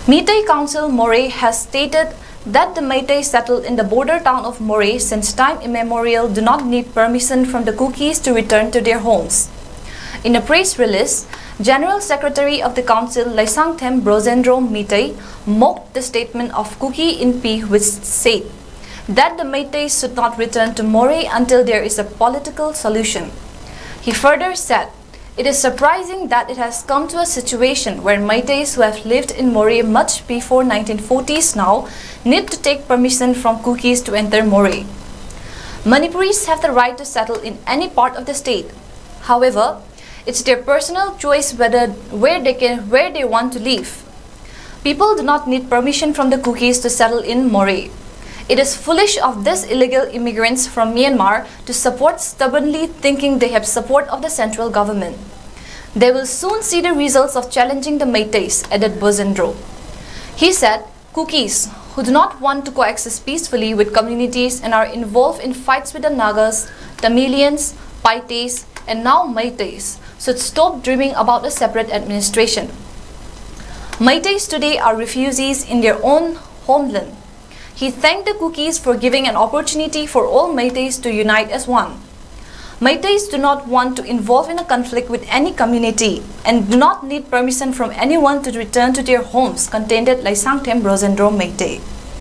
Meetei Council Moreh has stated that the Meitei settled in the border town of Moreh since time immemorial do not need permission from the Kuki's to return to their homes. In a press release, General Secretary of the Council Laysantham Brosendro Meitei mocked the statement of Kuki Inpi, which said that the Meiteis should not return to Moreh until there is a political solution. He further said, "It is surprising that it has come to a situation where Meiteis who have lived in Moreh much before 1940s now need to take permission from Kukis to enter Moreh. Manipuris have the right to settle in any part of the state. However, it's their personal choice where they want to live. People do not need permission from the Kukis to settle in Moreh. It is foolish of these illegal immigrants from Myanmar to support stubbornly thinking they have support of the central government. They will soon see the results of challenging the Meiteis," added Brosendro. He said, "Kukis who do not want to coexist peacefully with communities and are involved in fights with the Nagas, Tamilians, Paites, and now Meiteis should stop dreaming about a separate administration. Meiteis today are refugees in their own homeland." He thanked the Kukis for giving an opportunity for all Meiteis to unite as one. Meiteis do not want to involve in a conflict with any community and do not need permission from anyone to return to their homes, contended Laysantham Brosendro Meitei.